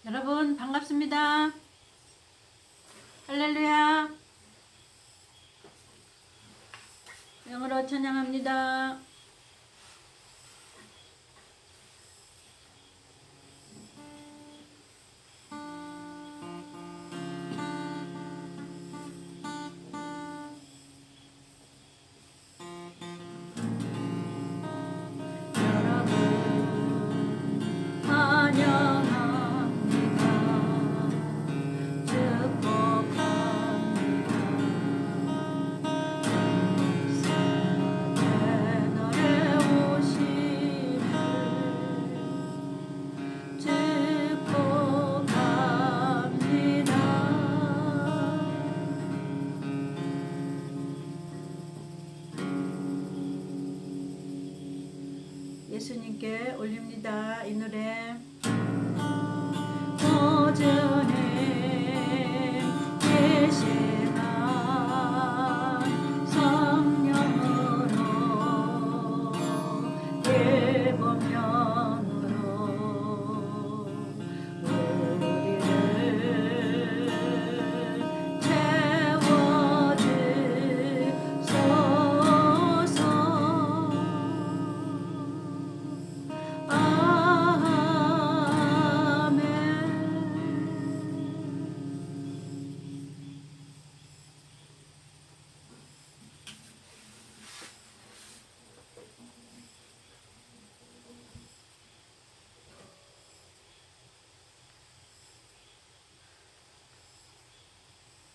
여러분 반갑습니다. 할렐루야. 영으로 찬양합니다. 예수님께 올립니다. 이 노래. 보존해 계시나 성령으로 예보면으로 우리를 채워주소서.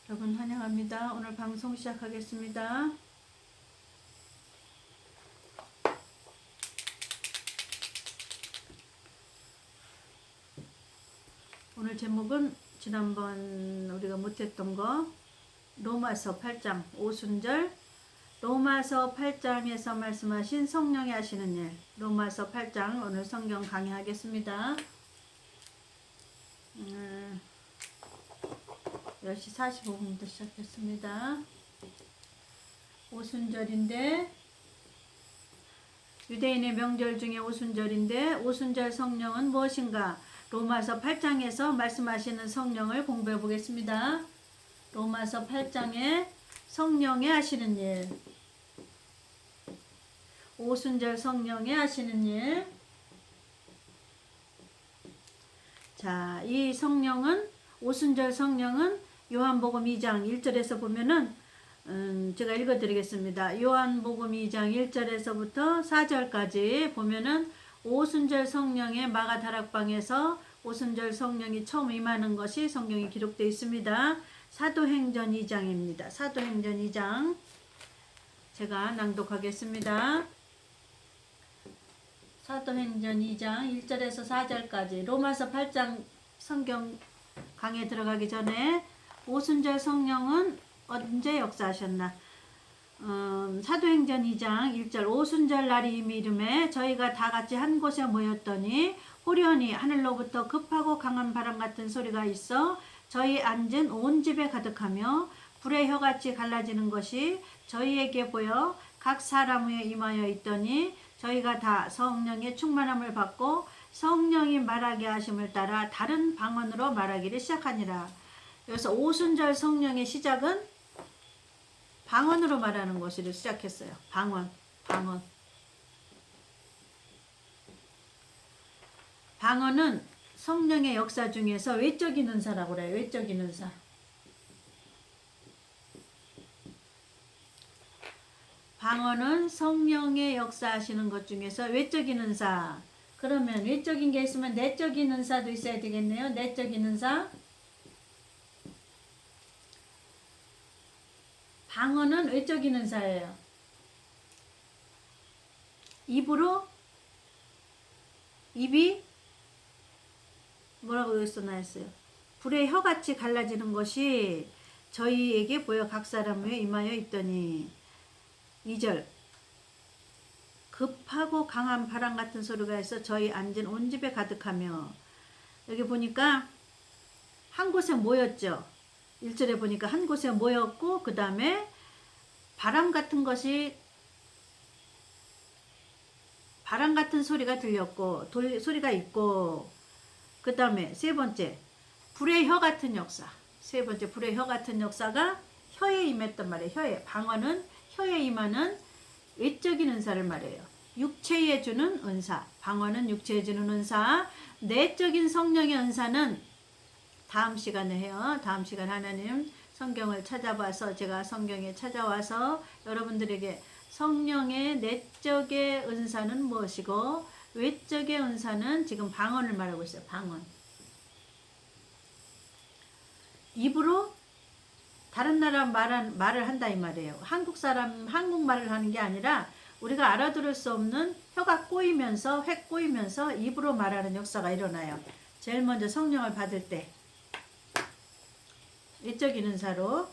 여러분 환영합니다. 오늘 방송 시작하겠습니다. 오늘 제목은 지난번 우리가 못했던 거 로마서 8장 오순절, 로마서 8장에서 말씀하신 성령이 하시는 일, 로마서 8장 오늘 성경 강의하겠습니다. 10시 45분부터 시작했습니다. 오순절인데 유대인의 명절 중에 오순절인데 오순절 성령은 무엇인가? 로마서 8장에서 말씀하시는 성령을 공부해 보겠습니다. 로마서 8장에 성령이 하시는 일, 오순절 성령이 하시는 일. 자, 이 성령은, 오순절 성령은 요한복음 2장 1절에서 보면은 제가 읽어드리겠습니다. 요한복음 2장 1절에서부터 4절까지 보면은 오순절 성령의 마가 다락방에서 오순절 성령이 처음 임하는 것이 성경에 기록되어 있습니다. 사도행전 2장입니다. 사도행전 2장 제가 낭독하겠습니다. 사도행전 2장 1절에서 4절까지 로마서 8장 성경 강의에 들어가기 전에 오순절 성령은 언제 역사하셨나? 사도행전 2장 1절 오순절 날이 이미 이름에 저희가 다 같이 한 곳에 모였더니 호련히 하늘로부터 급하고 강한 바람 같은 소리가 있어 저희 앉은 온 집에 가득하며 불의 혀같이 갈라지는 것이 저희에게 보여 각 사람 위에 임하여 있더니 저희가 다 성령의 충만함을 받고 성령이 말하게 하심을 따라 다른 방언으로 말하기를 시작하니라. 여기서 오순절 성령의 시작은 방언으로 말하는 것으로 시작했어요. 방언. 방언은 성령의 역사 중에서 외적인 은사라고 그래요. 외적인 은사. 방언은 성령의 역사하시는 것 중에서 외적인 은사. 그러면 외적인 게 있으면 내적인 은사도 있어야 되겠네요. 내적인 은사. 방언은 외적인 은사예요. 입이 뭐라고 써놨어요? 불의 혀같이 갈라지는 것이 저희에게 보여 각 사람 위에 임하여 있더니 2절 급하고 강한 바람 같은 소리가 있어 저희 앉은 온 집에 가득하며. 여기 보니까 한 곳에 모였죠. 1절에 보니까 한 곳에 모였고 그 다음에 바람 같은 것이 바람 같은 소리가 들렸고 소리가 있고 그 다음에 세 번째, 불의 혀 같은 역사. 세 번째, 불의 혀 같은 역사가 혀에 임했단 말이에요. 혀에. 방언은 혀에 임하는 외적인 은사를 말해요. 육체에 주는 은사. 방언은 육체에 주는 은사. 내적인 성령의 은사는 다음 시간에 해요. 다음 시간 하나님 성경을 찾아봐서 제가 성경에 찾아와서 여러분들에게 성령의 내적의 은사는 무엇이고 외적의 은사는 지금 방언을 말하고 있어요. 방언. 입으로 다른 나라 말을 한다 이 말이에요. 한국 사람 한국말을 하는 게 아니라 우리가 알아들을 수 없는 혀가 꼬이면서 획 꼬이면서 입으로 말하는 역사가 일어나요. 제일 먼저 성령을 받을 때 외적인 은사로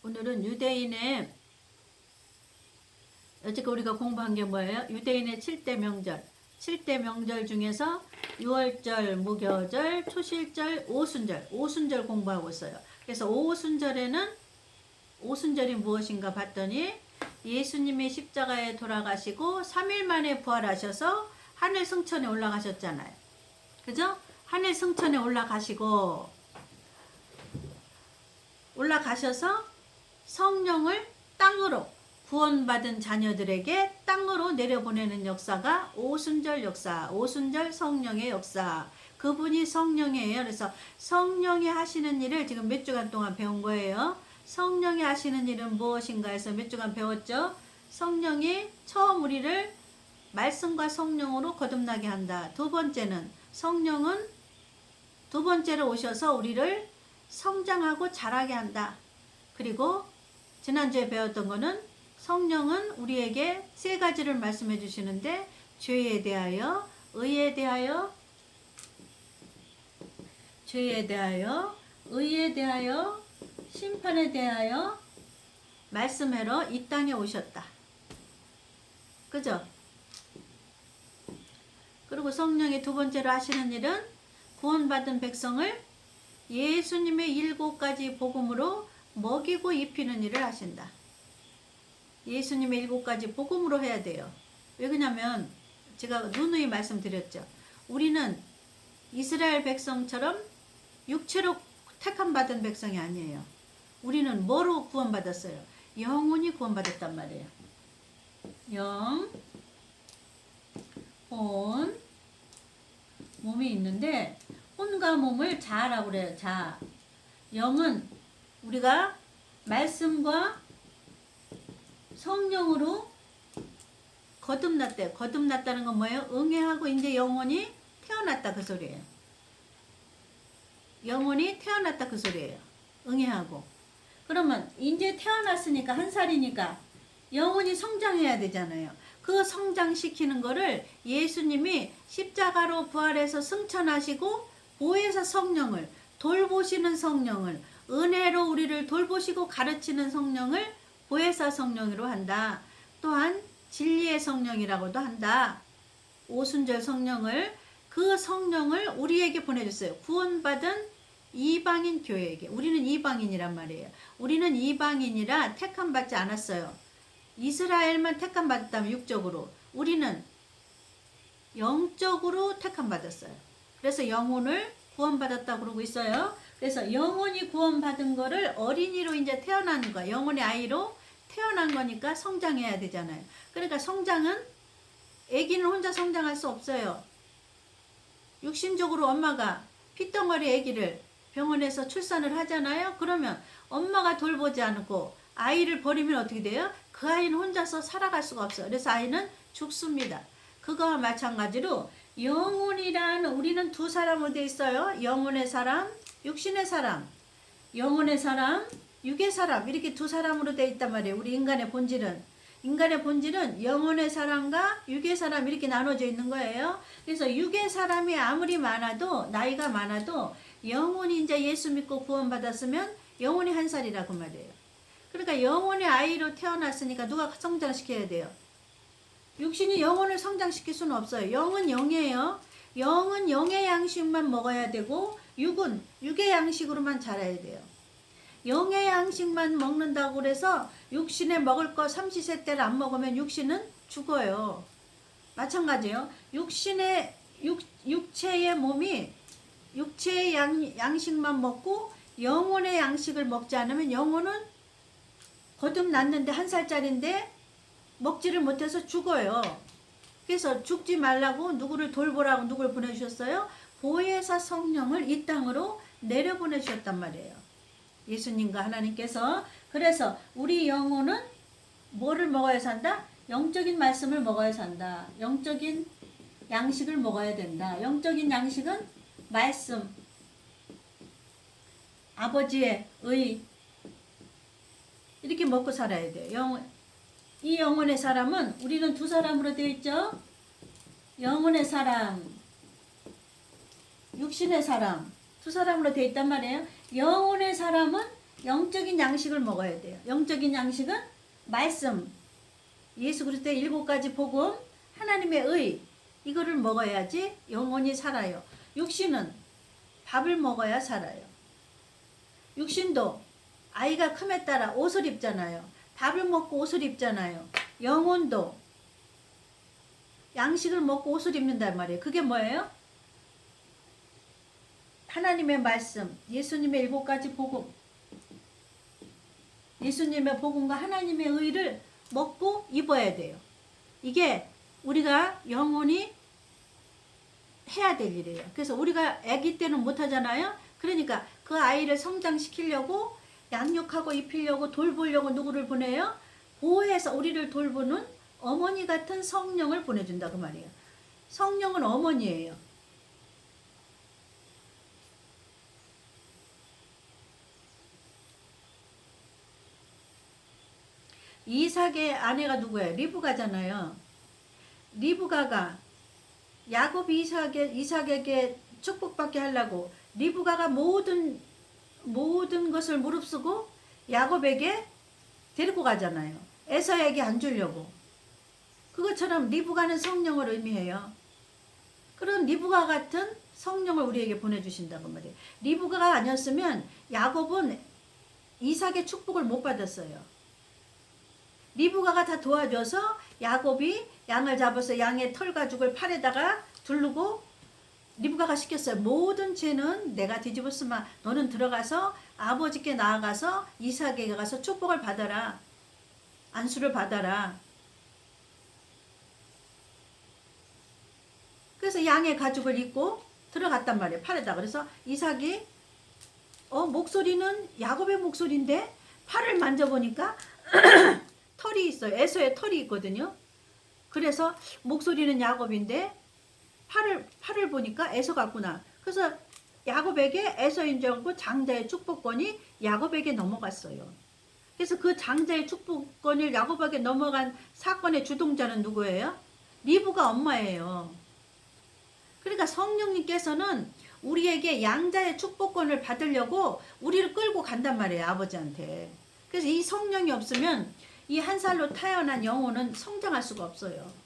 오늘은 유대인의 어저께 우리가 공부한 게 뭐예요? 유대인의 7대 명절. 7대 명절 중에서 유월절, 무교절, 초실절, 오순절. 오순절 공부하고 있어요. 그래서 오순절에는 오순절이 무엇인가 봤더니 예수님이 십자가에 돌아가시고 3일 만에 부활하셔서 하늘 승천에 올라가셨잖아요. 그죠? 하늘 승천에 올라가셔서 성령을 땅으로 구원받은 자녀들에게 땅으로 내려보내는 역사가 오순절 역사, 오순절 성령의 역사. 그분이 성령이에요. 그래서 성령이 하시는 일을 지금 몇 주간 동안 배운 거예요. 성령이 하시는 일은 무엇인가 해서 몇 주간 배웠죠. 성령이 처음 우리를 말씀과 성령으로 거듭나게 한다. 두 번째는 성령은 두 번째로 오셔서 우리를 성장하고 자라게 한다. 그리고 지난주에 배웠던 거는 성령은 우리에게 세 가지를 말씀해 주시는데 죄에 대하여, 의에 대하여, 죄에 대하여, 의에 대하여, 심판에 대하여 말씀하러 이 땅에 오셨다. 그죠? 그리고 성령이 두 번째로 하시는 일은 구원받은 백성을 예수님의 7가지 복음으로 먹이고 입히는 일을 하신다. 예수님의 7가지 복음으로 해야 돼요. 왜 그러냐면 제가 누누이 말씀드렸죠. 우리는 이스라엘 백성처럼 육체로 택함 받은 백성이 아니에요. 우리는 뭐로 구원받았어요? 영혼이 구원받았단 말이에요. 영, 혼, 몸이 있는데 혼과 몸을 자라고 그래요. 자, 영은 우리가 말씀과 성령으로 거듭났대요. 거듭났다는 건 뭐예요? 응애하고 이제 영혼이 태어났다 그 소리예요. 영혼이 태어났다 그 소리예요. 응애하고. 그러면 이제 태어났으니까 1살이니까 영혼이 성장해야 되잖아요. 그 성장시키는 거를 예수님이 십자가로 부활해서 승천하시고 보혜사 성령을 돌보시는 성령을 은혜로 우리를 돌보시고 가르치는 성령을 보혜사 성령으로 한다. 또한 진리의 성령이라고도 한다. 오순절 성령을 그 성령을 우리에게 보내줬어요. 구원받은 이방인 교회에게. 우리는 이방인이란 말이에요. 우리는 이방인이라 택함 받지 않았어요. 이스라엘만 택함 받았다면 육적으로. 우리는 영적으로 택함 받았어요. 그래서 영혼을 구원받았다고 그러고 있어요. 그래서 영혼이 구원받은 거를 어린이로 이제 태어나는 거야. 영혼의 아이로 태어난 거니까 성장해야 되잖아요. 그러니까 성장은 아기는 혼자 성장할 수 없어요. 육신적으로 엄마가 핏덩어리 아기를 병원에서 출산을 하잖아요. 그러면 엄마가 돌보지 않고 아이를 버리면 어떻게 돼요? 그 아이는 혼자서 살아갈 수가 없어요. 그래서 아이는 죽습니다. 그거와 마찬가지로 영혼이란 우리는 두 사람으로 되어 있어요. 영혼의 사람, 육신의 사람. 영혼의 사람, 육의 사람. 이렇게 두 사람으로 되어 있단 말이에요. 우리 인간의 본질은. 인간의 본질은 영혼의 사람과 육의 사람 이렇게 나눠져 있는 거예요. 그래서 육의 사람이 아무리 많아도 나이가 많아도 영혼이 이제 예수 믿고 구원받았으면 영혼이 1살이라고 말이에요. 그러니까 영혼의 아이로 태어났으니까 누가 성장시켜야 돼요? 육신이 영혼을 성장시킬 수는 없어요. 영은 영이에요. 영은 영의 양식만 먹어야 되고 육의 양식으로만 자라야 돼요. 영의 양식만 먹는다고 그래서 육신에 먹을 거 삼시세때를 안 먹으면 육신은 죽어요. 마찬가지예요. 육체의 몸이 육체의 양식만 먹고 영혼의 양식을 먹지 않으면 영혼은 거듭났는데 1살짜리인데 먹지를 못해서 죽어요. 그래서 죽지 말라고 누구를 돌보라고 누구를 보내주셨어요? 보혜사 성령을 이 땅으로 내려보내주셨단 말이에요. 예수님과 하나님께서. 그래서 우리 영혼은 뭐를 먹어야 산다? 영적인 말씀을 먹어야 산다. 영적인 양식을 먹어야 된다. 영적인 양식은 말씀, 아버지의 의, 이렇게 먹고 살아야 돼요. 이 영혼의 사람은 우리는 두 사람으로 되어 있죠. 영혼의 사람, 육신의 사람, 두 사람으로 되어 있단 말이에요. 영혼의 사람은 영적인 양식을 먹어야 돼요. 영적인 양식은 말씀, 예수 그리스도의 7가지 복음, 하나님의 의, 이거를 먹어야지 영혼이 살아요. 육신은 밥을 먹어야 살아요. 육신도 아이가 큼에 따라 옷을 입잖아요. 밥을 먹고 옷을 입잖아요. 영혼도 양식을 먹고 옷을 입는단 말이에요. 그게 뭐예요? 하나님의 말씀, 예수님의 7가지 복음, 예수님의 복음과 하나님의 의를 먹고 입어야 돼요. 이게 우리가 영혼이 해야 될 일이에요. 그래서 우리가 아기 때는 못하잖아요. 그러니까 그 아이를 성장시키려고 양육하고 입히려고 돌보려고 누구를 보내요? 보호해서 우리를 돌보는 어머니 같은 성령을 보내준다 그 말이에요. 성령은 어머니예요. 이삭의 아내가 누구예요? 리브가잖아요. 리브가가 야곱이 이삭에게 축복받게 하려고 리브가가 모든 것을 무릅쓰고 야곱에게 데리고 가잖아요. 에서에게 안 주려고. 그것처럼 리브가는 성령을 의미해요. 그런 리브가 같은 성령을 우리에게 보내주신다고 말이에요. 리브가가 아니었으면 야곱은 이삭의 축복을 못 받았어요. 리브가가 다 도와줘서 야곱이 양을 잡아서 양의 털 가죽을 팔에다가 두르고 리브가가 시켰어요. 모든 죄는 내가 뒤집었으면 너는 들어가서 아버지께 나아가서 이삭에게 가서 축복을 받아라. 안수를 받아라. 그래서 양의 가죽을 입고 들어갔단 말이에요. 팔에다가. 그래서 이삭이 목소리는 야곱의 목소리인데 팔을 만져보니까 털이 있어요. 에서의 털이 있거든요. 그래서 목소리는 야곱인데 팔을 보니까 에서 같구나. 그래서 야곱에게 에서인 줄 알고 장자의 축복권이 야곱에게 넘어갔어요. 그래서 그 장자의 축복권을 야곱에게 넘어간 사건의 주동자는 누구예요? 리브가 엄마예요. 그러니까 성령님께서는 우리에게 양자의 축복권을 받으려고 우리를 끌고 간단 말이에요. 아버지한테. 그래서 이 성령이 없으면 이 1살로 태어난 영혼은 성장할 수가 없어요.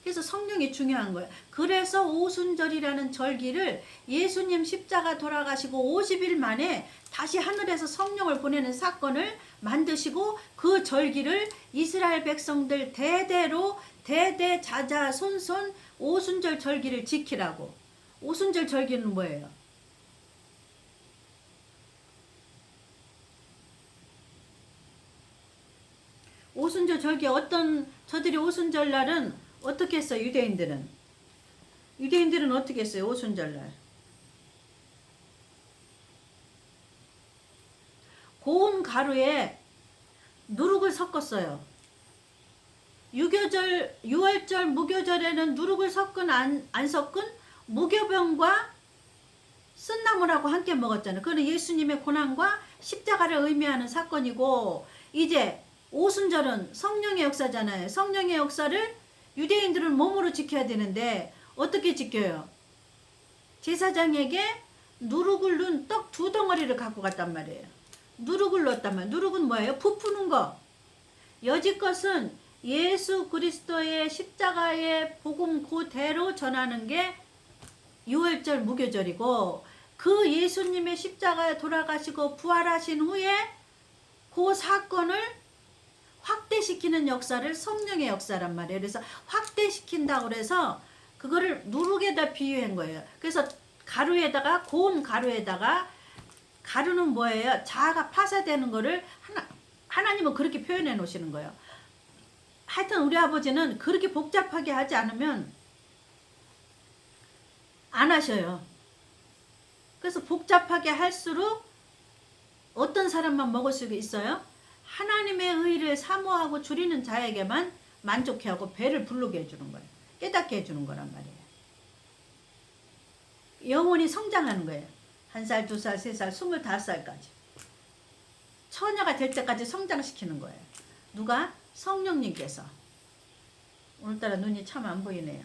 그래서 성령이 중요한 거예요. 그래서 오순절이라는 절기를 예수님 십자가 돌아가시고 50일 만에 다시 하늘에서 성령을 보내는 사건을 만드시고 그 절기를 이스라엘 백성들 대대로 대대자자 손손 오순절 절기를 지키라고. 오순절 절기는 뭐예요? 오순절 절기 저들이 오순절 날은 어떻게 했어요? 유대인들은 어떻게 했어요? 오순절 날 고운 가루에 누룩을 섞었어요. 유월절 무교절에는 누룩을 섞은 안 섞은 무교병과 쓴나물하고 함께 먹었잖아요. 그건 예수님의 고난과 십자가를 의미하는 사건이고, 이제 오순절은 성령의 역사잖아요. 성령의 역사를 유대인들은 몸으로 지켜야 되는데 어떻게 지켜요? 제사장에게 누룩을 넣은 떡 2덩어리를 갖고 갔단 말이에요. 누룩을 넣었단 말이에요. 누룩은 뭐예요? 부푸는 거. 여지껏은 예수 그리스도의 십자가의 복음 그대로 전하는 게 유월절 무교절이고, 그 예수님의 십자가에 돌아가시고 부활하신 후에 그 사건을 확대시키는 역사를 성령의 역사란 말이에요. 그래서 확대시킨다고 그래서 그거를 누룩에다 비유한 거예요. 그래서 가루에다가, 고운 가루에다가, 가루는 뭐예요? 자아가 파쇄되는 거를 하나님은 그렇게 표현해 놓으시는 거예요. 하여튼 우리 아버지는 그렇게 복잡하게 하지 않으면 안 하셔요. 그래서 복잡하게 할수록 어떤 사람만 먹을 수 있어요? 하나님의 의를 사모하고 줄이는 자에게만 만족해하고 배를 부르게 해주는 거예요. 깨닫게 해주는 거란 말이에요. 영혼이 성장하는 거예요. 1살, 2살, 3살, 25살까지. 처녀가 될 때까지 성장시키는 거예요. 누가? 성령님께서. 오늘따라 눈이 참 안 보이네요.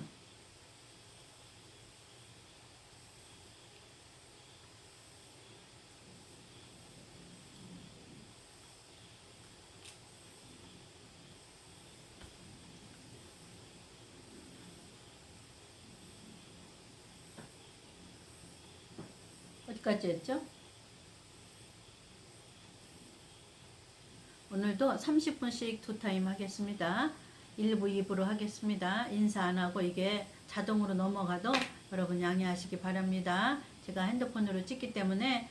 어디까지 했죠? 오늘도 30분씩 2타임 하겠습니다. 1부, 2부로 하겠습니다. 인사 안 하고 이게 자동으로 넘어가도 여러분 양해하시기 바랍니다. 제가 핸드폰으로 찍기 때문에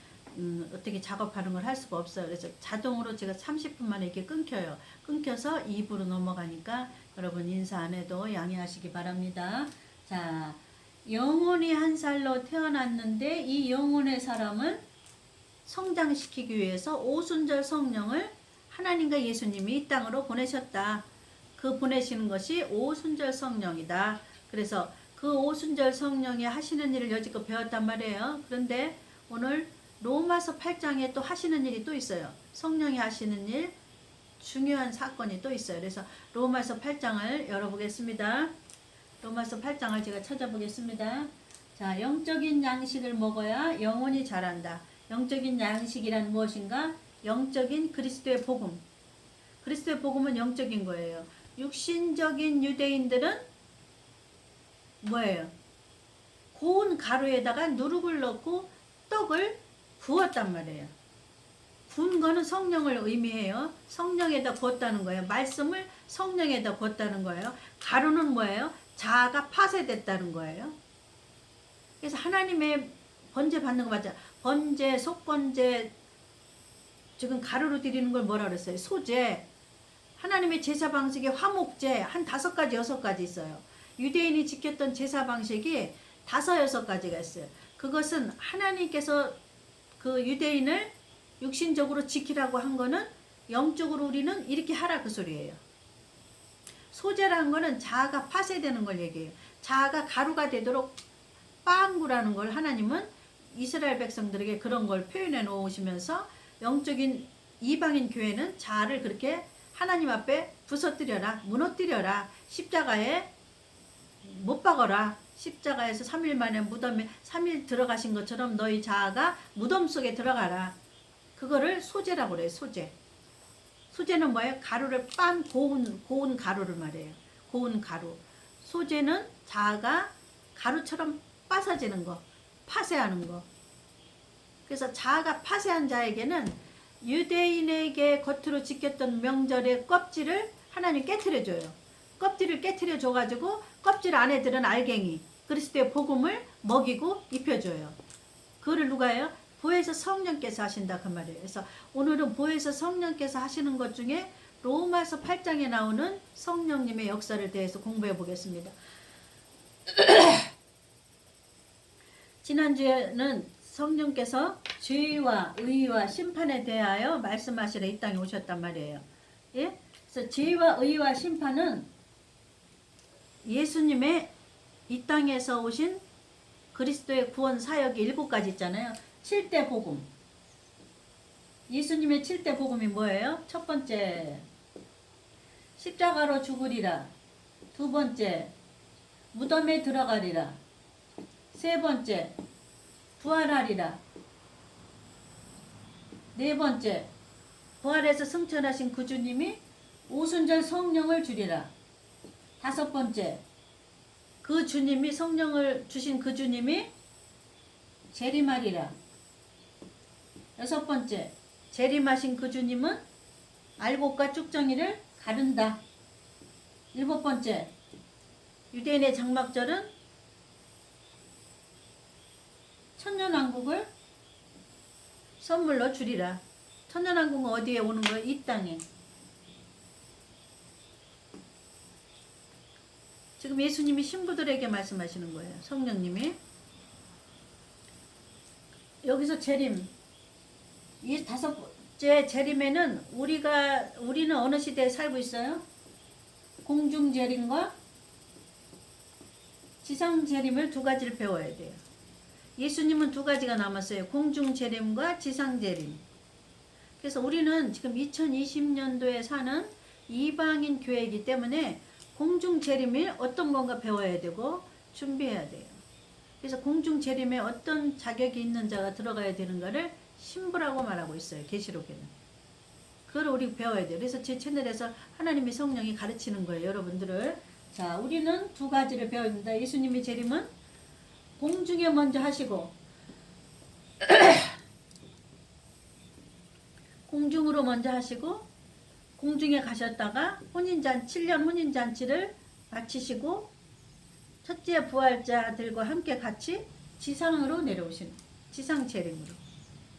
어떻게 작업하는 걸 할 수가 없어요. 그래서 자동으로 제가 30분 만에 이렇게 끊겨요. 끊겨서 2부로 넘어가니까 여러분 인사 안 해도 양해하시기 바랍니다. 자, 영혼이 한 살로 태어났는데 이 영혼의 사람은 성장시키기 위해서 오순절 성령을 하나님과 예수님이 이 땅으로 보내셨다. 그 보내시는 것이 오순절 성령이다. 그래서 그 오순절 성령이 하시는 일을 여지껏 배웠단 말이에요. 그런데 오늘 로마서 8장에 또 하시는 일이 또 있어요. 성령이 하시는 일, 중요한 사건이 또 있어요. 그래서 로마서 8장을 열어보겠습니다. 로마서 8장을 제가 찾아보겠습니다. 자, 영적인 양식을 먹어야 영혼이 자란다. 영적인 양식이란 무엇인가? 영적인 그리스도의 복음. 그리스도의 복음은 영적인 거예요. 육신적인 유대인들은 뭐예요? 고운 가루에다가 누룩을 넣고 떡을 구웠단 말이에요. 구운 거는 성령을 의미해요. 성령에다 구웠다는 거예요. 말씀을 성령에다 구웠다는 거예요. 가루는 뭐예요? 자아가 파쇄됐다는 거예요. 그래서 하나님의 번제 받는 거 맞죠? 번제, 속번제, 지금 가루로 드리는 걸 뭐라 그랬어요? 소제. 하나님의 제사 방식이 화목제 한 5가지, 6가지 있어요. 유대인이 지켰던 제사 방식이 5, 6가지가 있어요. 그것은 하나님께서 그 유대인을 육신적으로 지키라고 한 거는 영적으로 우리는 이렇게 하라 그 소리예요. 소제라는 거는 자아가 파쇄되는 걸 얘기해요. 자아가 가루가 되도록 빵구라는 걸 하나님은 이스라엘 백성들에게 그런 걸 표현해 놓으시면서 영적인 이방인 교회는 자아를 그렇게 하나님 앞에 부서뜨려라, 무너뜨려라, 십자가에 못 박아라. 십자가에서 3일 만에 무덤에 3일 들어가신 것처럼 너희 자아가 무덤 속에 들어가라. 그거를 소제라고 그래요. 소제. 소제는 뭐예요? 가루를 고운 가루를 말해요. 고운 가루. 소제는 자아가 가루처럼 빠사지는 거, 파쇄하는 거. 그래서 자아가 파쇄한 자에게는 유대인에게 겉으로 지켰던 명절의 껍질을 하나님 깨트려줘요. 껍질을 깨트려줘가지고 껍질 안에 들은 알갱이, 그리스도의 복음을 먹이고 입혀줘요. 그거를 누가 해요? 보혜사 성령께서 하신다 그 말이에요. 그래서 오늘은 보혜사 성령께서 하시는 것 중에 로마서 8장에 나오는 성령님의 역사를 대해서 공부해 보겠습니다. 지난주에는 성령께서 죄와 의와 심판에 대하여 말씀하시러 이 땅에 오셨단 말이에요. 예? 그래서 죄와 의와 심판은 예수님의 이 땅에서 오신 그리스도의 구원 사역이 7가지 있잖아요. 7대 복음. 예수님의 7대 복음이 뭐예요? 첫 번째, 십자가로 죽으리라. 두 번째, 무덤에 들어가리라. 세 번째, 부활하리라. 네 번째, 부활해서 승천하신 그 주님이 오순절 성령을 주리라. 다섯 번째, 그 주님이 성령을 주신 그 주님이 재림하리라. 여섯 번째, 재림하신 그 주님은 알곡과 쭉정이를 가른다. 일곱 번째, 유대인의 장막절은 천년왕국을 선물로 주리라. 천년왕국은 어디에 오는 거예요? 이 땅에. 지금 예수님이 신부들에게 말씀하시는 거예요. 성령님이. 여기서 재림, 이 다섯 번째 재림에는 우리는 어느 시대에 살고 있어요? 공중 재림과 지상 재림을 두 가지를 배워야 돼요. 예수님은 두 가지가 남았어요. 공중 재림과 지상 재림. 그래서 우리는 지금 2020년도에 사는 이방인 교회이기 때문에 공중 재림이 어떤 건가 배워야 되고 준비해야 돼요. 그래서 공중 재림에 어떤 자격이 있는 자가 들어가야 되는가를 신부라고 말하고 있어요. 계시록에는. 그걸 우리 배워야 돼요. 그래서 제 채널에서 하나님의 성령이 가르치는 거예요. 여러분들을. 자, 우리는 두 가지를 배웁니다. 예수님의 재림은 공중에 먼저 하시고 공중으로 먼저 하시고 공중에 가셨다가 7년 혼인잔치를 마치시고 첫째 부활자들과 함께 같이 지상으로 내려오신 지상 재림으로.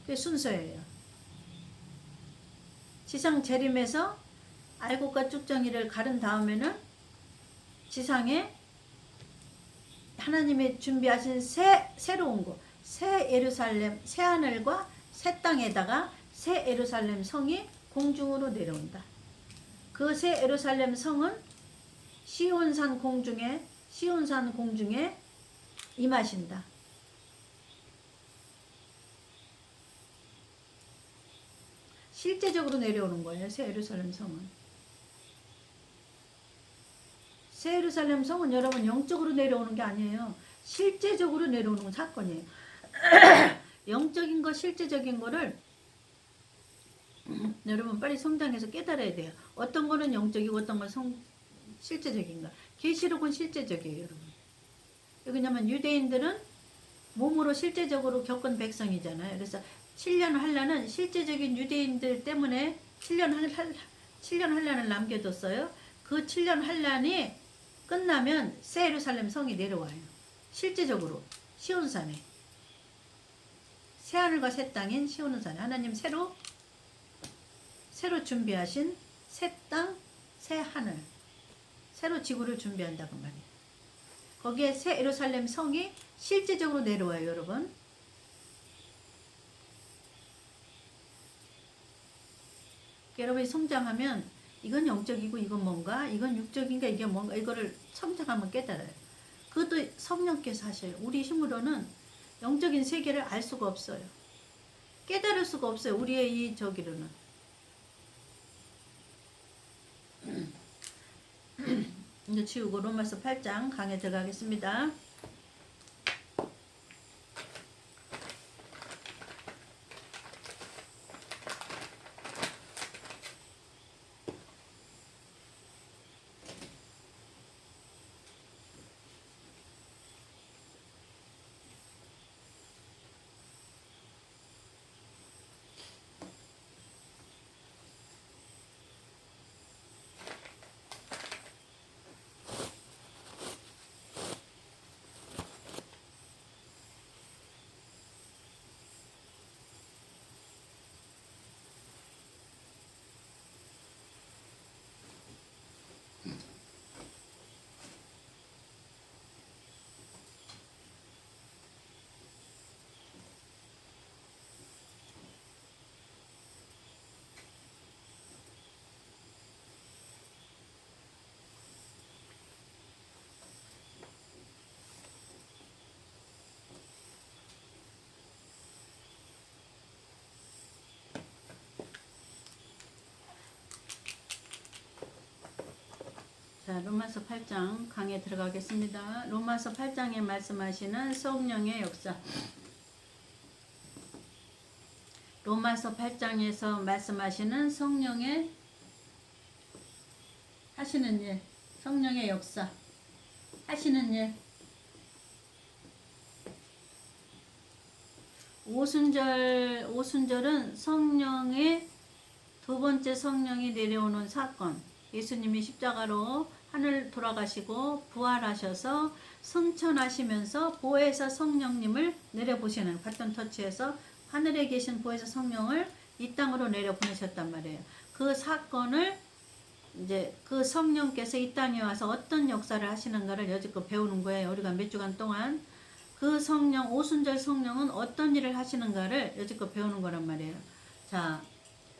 그게 순서예요. 지상 재림에서 알곡과 쭉정이를 가른 다음에는 지상에 하나님이 준비하신 새로운 곳, 새 예루살렘, 새 하늘과 새 땅에다가 새 예루살렘 성이 공중으로 내려온다. 그 새 예루살렘 성은 시온산 공중에 임하신다. 실제적으로 내려오는 거예요. 새 예루살렘 성은. 새 예루살렘 성은 여러분 영적으로 내려오는 게 아니에요. 실제적으로 내려오는 사건이에요. 영적인 거, 실제적인 거를 여러분 빨리 성장해서 깨달아야 돼요. 어떤 거는 영적이고 어떤 건 실제적인가. 계시록은 실제적이에요, 여러분. 왜냐면 유대인들은 몸으로 실제적으로 겪은 백성이잖아요. 그래서 7년 환란은 실제적인 유대인들 때문에 7년 환란을 남겨뒀어요. 그 7년 환란이 끝나면 새 예루살렘 성이 내려와요. 실제적으로 시온산에. 새 하늘과 새 땅인 시온산에 하나님 새로 준비하신 새 땅, 새 하늘, 새로 지구를 준비한다고 말이에요. 거기에 새 예루살렘 성이 실제적으로 내려와요, 여러분. 여러분이 성장하면 이건 영적이고 이건 뭔가, 이건 육적인가, 이게 뭔가, 이거를 성장하면 깨달아요. 그것도 성령께서 하셔요. 우리 힘으로는 영적인 세계를 알 수가 없어요. 깨달을 수가 없어요. 우리의 이 저기로는. 이제 치우고 로마서 8장 강에 들어가겠습니다. 자, 로마서 8장 강에 들어가겠습니다. 로마서 8장에 말씀하시는 성령의 역사. 로마서 8장에서 말씀하시는 성령의 하시는 일, 성령의 역사, 하시는 일. 오순절은 성령의 두 번째 성령이 내려오는 사건. 예수님이 십자가로 하늘 돌아가시고 부활하셔서 승천하시면서 보혜사 성령님을 내려보시는, 바톤 터치해서 하늘에 계신 보혜사 성령을 이 땅으로 내려 보내셨단 말이에요. 그 사건을 이제 그 성령께서 이 땅에 와서 어떤 역사를 하시는가를 여지껏 배우는 거예요. 우리가 몇 주간 동안 그 성령, 오순절 성령은 어떤 일을 하시는가를 여지껏 배우는 거란 말이에요. 자,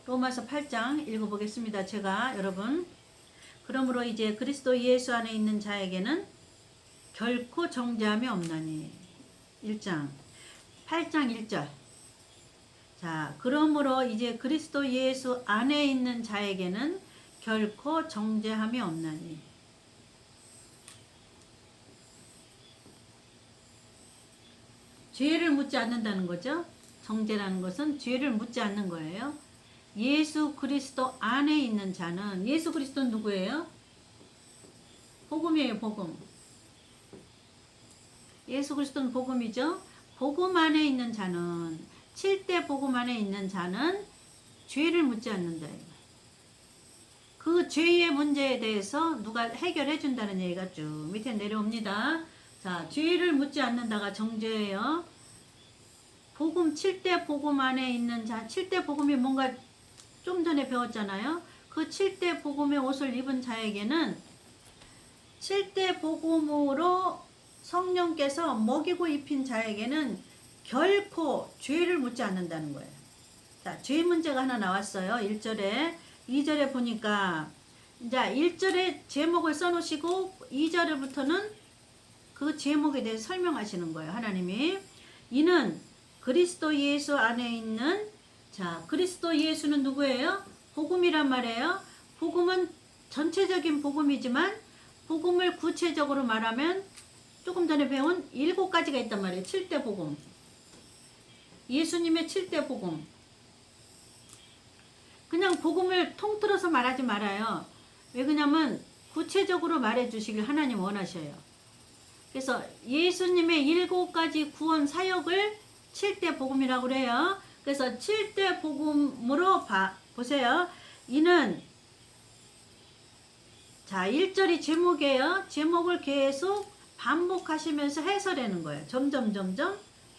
로마서 8장 읽어보겠습니다. 제가 여러분, 그러므로 이제 그리스도 예수 안에 있는 자에게는 결코 정죄함이 없나니. 1장 8장 1절. 자, 그러므로 이제 그리스도 예수 안에 있는 자에게는 결코 정죄함이 없나니. 죄를 묻지 않는다는 거죠. 정죄라는 것은 죄를 묻지 않는 거예요. 예수 그리스도 안에 있는 자는, 예수 그리스도는 누구예요? 복음이에요. 복음. 예수 그리스도는 복음이죠. 복음 안에 있는 자는, 7대 복음 안에 있는 자는 죄를 묻지 않는다. 그 죄의 문제에 대해서 누가 해결해 준다는 얘기가 쭉 밑에 내려옵니다. 자, 죄를 묻지 않는다가 정죄예요. 복음, 7대 복음 안에 있는 자, 7대 복음이 뭔가 좀 전에 배웠잖아요. 그 7대 복음의 옷을 입은 자에게는 7대 복음으로 성령께서 먹이고 입힌 자에게는 결코 죄를 묻지 않는다는 거예요. 자, 죄 문제가 하나 나왔어요. 1절에. 2절에 보니까, 이제 1절에 제목을 써놓으시고 2절부터는 그 제목에 대해서 설명하시는 거예요. 하나님이. 이는 그리스도 예수 안에 있는, 자, 그리스도 예수는 누구예요? 복음이란 말이에요. 복음은 전체적인 복음이지만 복음을 구체적으로 말하면 조금 전에 배운 7가지가 있단 말이에요. 7대 복음. 예수님의 7대 복음. 그냥 복음을 통틀어서 말하지 말아요. 왜 그러냐면 구체적으로 말해 주시길 하나님 원하셔요. 그래서 예수님의 7가지 구원 사역을 7대 복음이라고 그래요. 그래서 7대 복음으로 보세요. 이는, 자, 1절이 제목이에요. 제목을 계속 반복하시면서 해설하는 거예요. 점점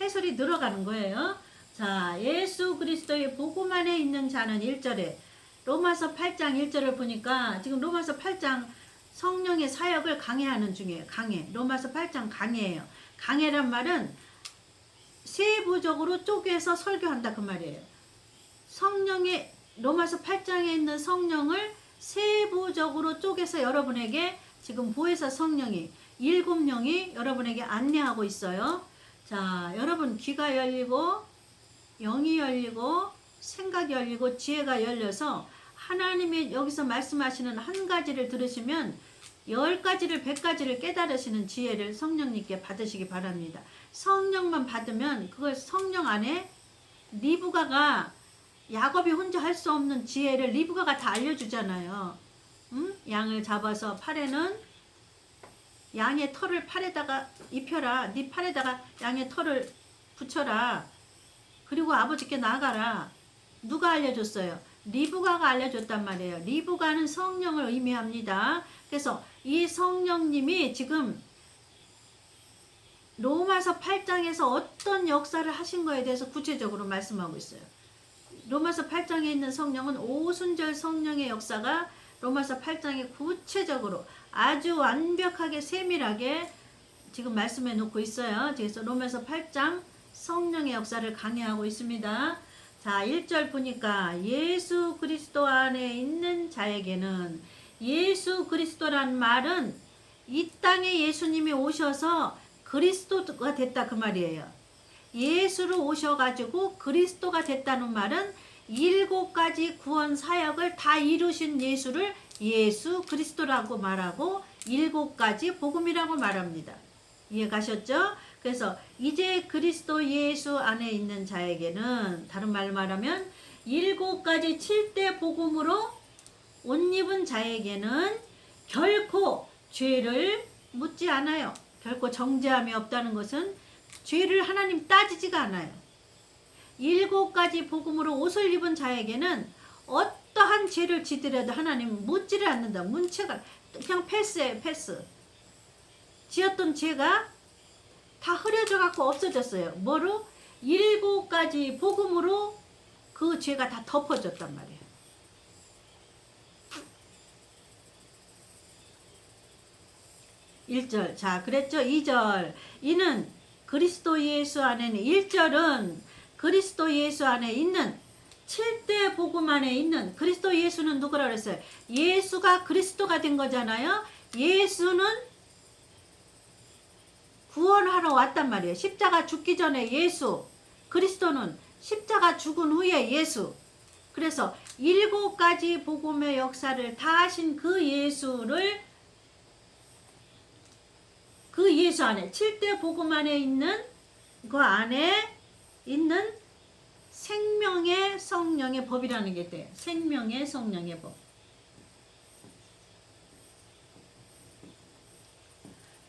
해설이 늘어가는 거예요. 자, 예수 그리스도의 복음 안에 있는 자는 1절에, 로마서 8장 1절을 보니까 지금 로마서 8장 성령의 사역을 강해하는 중이에요. 강해. 로마서 8장 강해예요. 강해란 말은 세부적으로 쪼개서 설교한다 그 말이에요. 성령의, 로마서 8장에 있는 성령을 세부적으로 쪼개서 여러분에게 지금 보혜사 성령이 7명이 여러분에게 안내하고 있어요. 자, 여러분 귀가 열리고 영이 열리고 생각이 열리고 지혜가 열려서 하나님이 여기서 말씀하시는 한 가지를 들으시면 10가지를 100가지를 깨달으시는 지혜를 성령님께 받으시기 바랍니다. 성령만 받으면 그걸 성령 안에 리브가가, 야곱이 혼자 할 수 없는 지혜를 리브가가 다 알려주잖아요. 양을 잡아서 팔에는 양의 털을 팔에다가 입혀라. 네 팔에다가 양의 털을 붙여라. 그리고 아버지께 나가라. 누가 알려줬어요? 리브가가 알려줬단 말이에요. 리브가는 성령을 의미합니다. 그래서 이 성령님이 지금 로마서 8장에서 어떤 역사를 하신 거에 대해서 구체적으로 말씀하고 있어요. 로마서 8장에 있는 성령은 오순절 성령의 역사가 로마서 8장에 구체적으로 아주 완벽하게 세밀하게 지금 말씀해 놓고 있어요. 그래서 로마서 8장 성령의 역사를 강해하고 있습니다. 자, 1절 보니까 예수 그리스도 안에 있는 자에게는, 예수 그리스도란 말은 이 땅에 예수님이 오셔서 그리스도가 됐다 그 말이에요. 예수로 오셔가지고 그리스도가 됐다는 말은 7가지 구원 사역을 다 이루신 예수를 예수 그리스도라고 말하고 7가지 복음이라고 말합니다. 이해가셨죠? 그래서 이제 그리스도 예수 안에 있는 자에게는, 다른 말로 말하면 7가지 7대 복음으로 옷 입은 자에게는 결코 죄를 묻지 않아요. 결코 정죄함이 없다는 것은 죄를 하나님 따지지가 않아요. 7가지 복음으로 옷을 입은 자에게는 어떠한 죄를 지더라도 하나님은 묻지를 않는다. 문체가 그냥 패스해, 패스. 지었던 죄가 다 흐려져 갖고 없어졌어요. 뭐로? 7가지 복음으로 그 죄가 다 덮어졌단 말이에요. 1절. 자, 그랬죠? 2절. 이는 그리스도 예수 안에는 1절은 그리스도 예수 안에 있는 7대 복음 안에 있는 그리스도 예수는 누구라 그랬어요? 예수가 그리스도가 된 거잖아요. 예수는 구원하러 왔단 말이에요. 십자가 죽기 전에 예수, 그리스도는 십자가 죽은 후에 예수. 그래서 7가지 복음의 역사를 다 하신 그 예수를 그 예수 안에 7대 복음 안에 있는 그 안에 있는 생명의 성령의 법이라는 게 돼요. 생명의 성령의 법.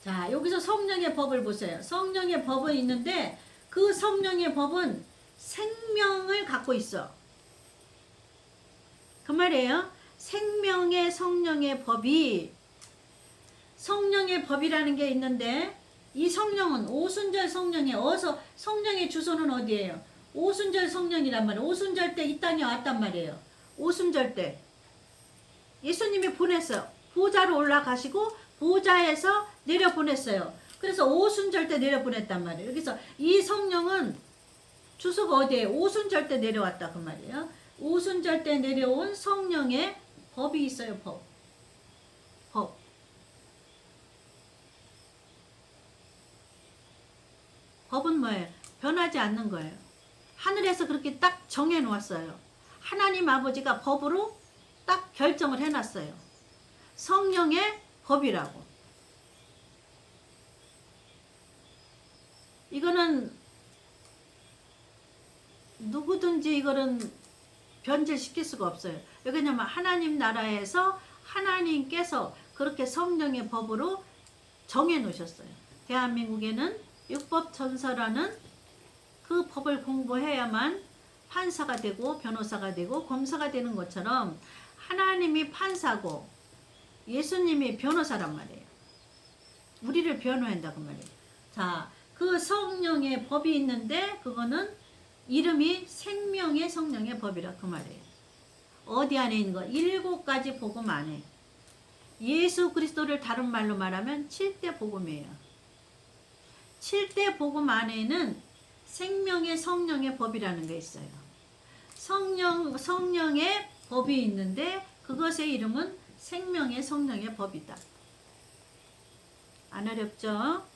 자, 여기서 성령의 법을 보세요. 성령의 법은 있는데 그 성령의 법은 생명을 갖고 있어. 그 말이에요. 생명의 성령의 법이 성령의 법이라는 게 있는데 이 성령은 오순절 성령이 어서 성령의 주소는 어디예요? 오순절 성령이란 말이에요. 오순절 때 이 땅에 왔단 말이에요. 오순절 때 예수님이 보냈어요. 보좌로 올라가시고 보좌에서 내려보냈어요. 그래서 오순절 때 내려보냈단 말이에요. 그래서 이 성령은 주소가 어디예요? 오순절 때 내려왔다 그 말이에요. 오순절 때 내려온 성령의 법이 있어요. 법. 법은 뭐예요? 변하지 않는 거예요. 하늘에서 그렇게 딱 정해 놓았어요. 하나님 아버지가 법으로 딱 결정을 해놨어요. 성령의 법이라고. 이거는 누구든지 이거는 변질시킬 수가 없어요. 왜냐면 하나님 나라에서 하나님께서 그렇게 성령의 법으로 정해 놓으셨어요. 대한민국에는 율법천서라는 그 법을 공부해야만 판사가 되고 변호사가 되고 검사가 되는 것처럼 하나님이 판사고 예수님이 변호사란 말이에요. 우리를 변호한다 그 말이에요. 자, 그 성령의 법이 있는데 그거는 이름이 생명의 성령의 법이라 그 말이에요. 어디 안에 있는 거? 7가지 복음 안에. 예수 그리스도를 다른 말로 말하면 7대 복음이에요. 7대 복음 안에는 생명의 성령의 법이라는 게 있어요. 성령의 법이 있는데 그것의 이름은 생명의 성령의 법이다. 안 어렵죠?